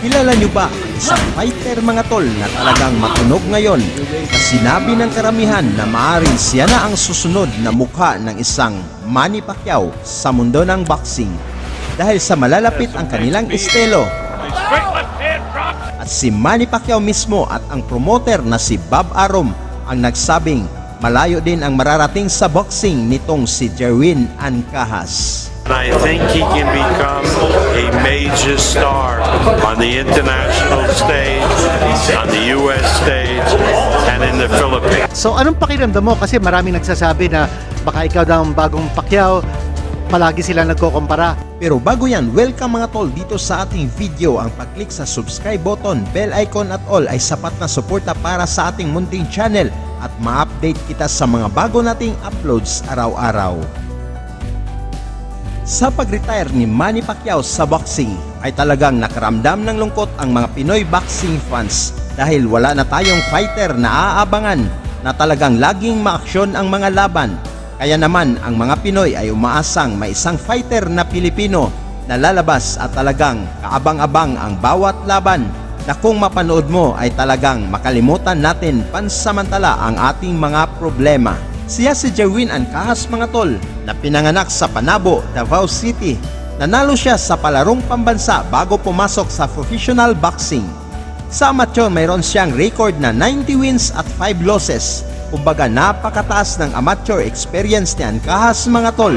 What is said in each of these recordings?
Kilala nyo ba ang isang fighter mga tol na talagang matunog ngayon na sinabi ng karamihan na maaaring siya na ang susunod na mukha ng isang Manny Pacquiao sa mundo ng boxing dahil sa malalapit ang kanilang estilo? At si Manny Pacquiao mismo at ang promoter na si Bob Arum ang nagsabing malayo din ang mararating sa boxing nitong si Jerwin Ancajas. I think he can become a major star on the international stage, on the US stage, and in the Philippines. So anong pakiramdam mo? Kasi maraming nagsasabi na baka ikaw daw ang bagong Pacquiao, palagi sila nagkukumpara. Pero bago yan, welcome mga tol dito sa ating video. Ang pag-click sa subscribe button, bell icon at all ay sapat na suporta para sa ating munting channel at ma-update kita sa mga bago nating uploads araw-araw. Sa pag-retire ni Manny Pacquiao sa boxing ay talagang nakaramdam ng lungkot ang mga Pinoy boxing fans dahil wala na tayong fighter na aabangan na talagang laging maaksyon ang mga laban. Kaya naman ang mga Pinoy ay umaasang may isang fighter na Pilipino na lalabas at talagang kaabang-abang ang bawat laban na kung mapanood mo ay talagang makalimutan natin pansamantala ang ating mga problema. Siya si Jerwin Ancajas mga tol na pinanganak sa Panabo, Davao City. Nanalo siya sa palarong pambansa bago pumasok sa professional boxing. Sa amateur mayroon siyang record na 90 wins at 5 losses. Kumbaga napakataas ng amateur experience ni Ancajas mga tol.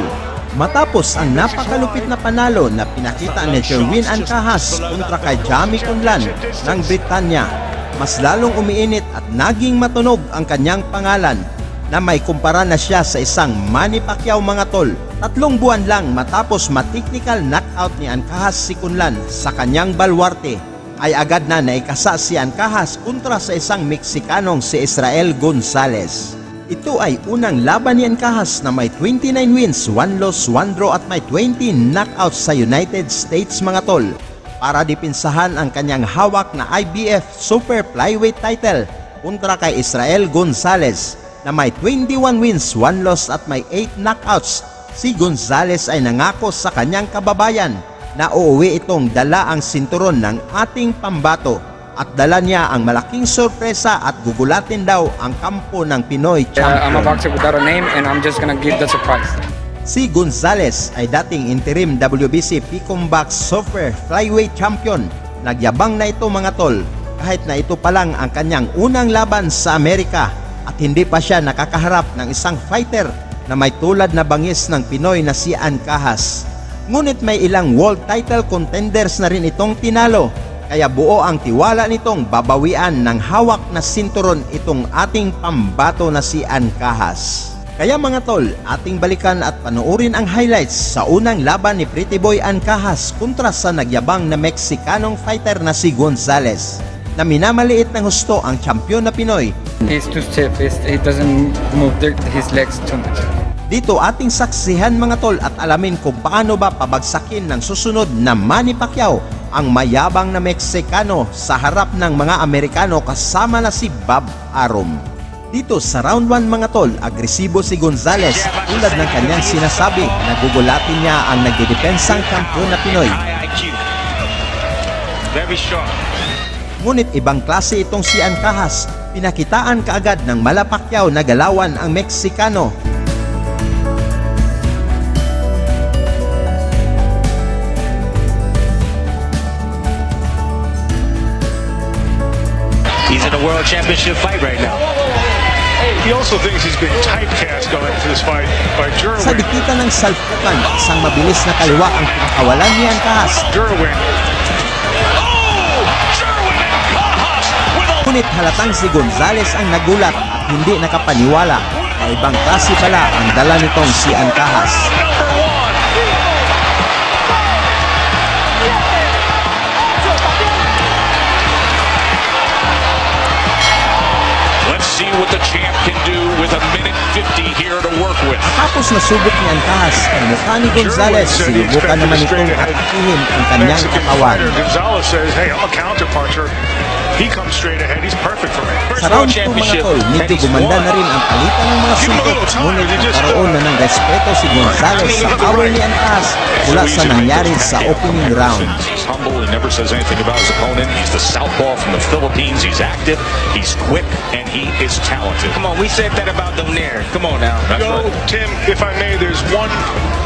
Matapos ang napakalupit na panalo na pinakita ni Jerwin Ancajas kontra kay Jamie Conlan ng Britanya, mas lalong umiinit at naging matunog ang kanyang pangalan na may kumpara na siya sa isang Manny Pacquiao mga tol. 3 buwan lang matapos ma-technical knockout ni Ancajas si Conlan sa kanyang balwarte ay agad na naikasa si Ancajas kontra sa isang Meksikanong si Israel Gonzalez. Ito ay unang laban ni Ancajas na may 29 wins, 1 loss, 1 draw at may 20 knockouts sa United States mga tol para dipinsahan ang kanyang hawak na IBF Super Flyweight title kontra kay Israel Gonzalez na may 21 wins, 1 loss at may 8 knockouts. Si Gonzalez ay nangako sa kanyang kababayan na uuwi itong dala ang sinturon ng ating pambato at dala niya ang malaking sorpresa at gugulatin daw ang kampo ng Pinoy champion. I'm a boxer without a name and I'm just gonna give the surprise. Si Gonzalez ay dating interim WBC Picom Box Super Flyweight Champion. Nagyabang na ito mga tol kahit na ito pa lang ang kanyang unang laban sa Amerika at hindi pa siya nakakaharap ng isang fighter na may tulad na bangis ng Pinoy na si Ancajas. Ngunit may ilang world title contenders na rin itong tinalo, kaya buo ang tiwala nitong babawian ng hawak na sinturon itong ating pambato na si Ancajas. Kaya mga tol, ating balikan at panoorin ang highlights sa unang laban ni Pretty Boy Ancajas kontra sa nagyabang na Meksikanong fighter na si Gonzalez na minamaliit ng husto ang champion na Pinoy. He's too stiff. He doesn't move his legs too much. Dito ating saksihan mga tol at alamin kung paano ba pabagsakin ng susunod na Manny Pacquiao ang mayabang na Meksikano sa harap ng mga Amerikano kasama na si Bob Arum. Dito sa round 1 mga tol, agresibo si Gonzalez tulad ng kanyang sinasabi na gugulatin niya ang nagdedepensang champion na Pinoy. Ngunit ibang klase itong si Ancajas, pinakitaan kaagad ng mala Pacquiao na galawan ang Meksikano. He's in a world championship fight right now. He also thinks he's been typecast going into this fight by Jerwin. Sa dikitan ng salpukan, isang mabilis na kaliwa ang pinakawalan ni Ancajas. Jerwin. Ngunit halatang si Gonzalez ang nagulat at hindi nakapaniwala na ibang klase pala ang dala nitong si Ancajas. Let's see what the champ can do with a minute here to work with. Tapos nasubok ni Ancajas ang mukha ni Gonzalez, sinubukan naman itong atikihin ang kanyang Mexican katawan. fighter Gonzalez says, hey, I'm a counterpuncher. He comes straight ahead. He's perfect for me. Sa round 2 mga tol, medyo gumanda na rin ang palitan ng mga suntok, ngunit nagkaroon na ng respeto si Gonzalez sa power ni Ancajas mula sa nangyari sa opening round. He's humble and never says anything about his opponent. He's the southpaw from the Philippines. He's active, he's quick, and he is talented. Come on, we said that about Donaire. Come on now. Tim, if I may, there's one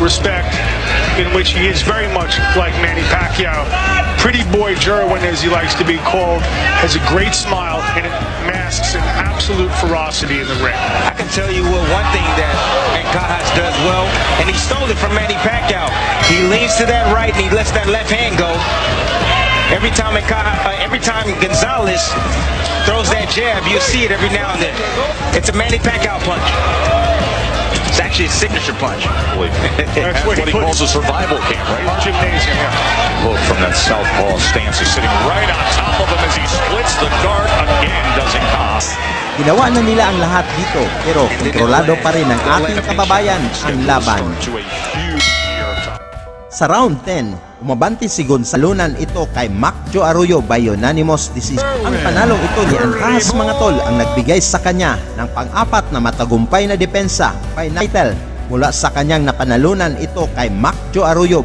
respect in which he is very much like Manny Pacquiao. Pretty boy Jerwin, as he likes to be called, has a great smile and it masks an absolute ferocity in the ring. I can tell you one thing that Ancajas does well, and he stole it from Manny Pacquiao. He leans to that right and he lets that left hand go. Every time Gonzalez throws that jab, you see it every now and then. It's a Manny Pacquiao punch. It's actually a signature punch. That's what he calls a survival camp, right? Gymnasium, yeah. Look from that southpaw stance. He's sitting right on top of him as he splits the guard again, doesn't cost. Ginawa na nila ang lahat dito, pero kontrolado pa rin ng ating kababayan ang laban. To a huge Sa round 10, umabante si Gonzalonan ito kay Macjo Arroyo by unanimous decision. Ang panalong ito ni Ancajas mga tol ang nagbigay sa kanya ng pang-apat na matagumpay na depensa by title mula sa kanyang napanalunan ito kay Macjo Arroyo.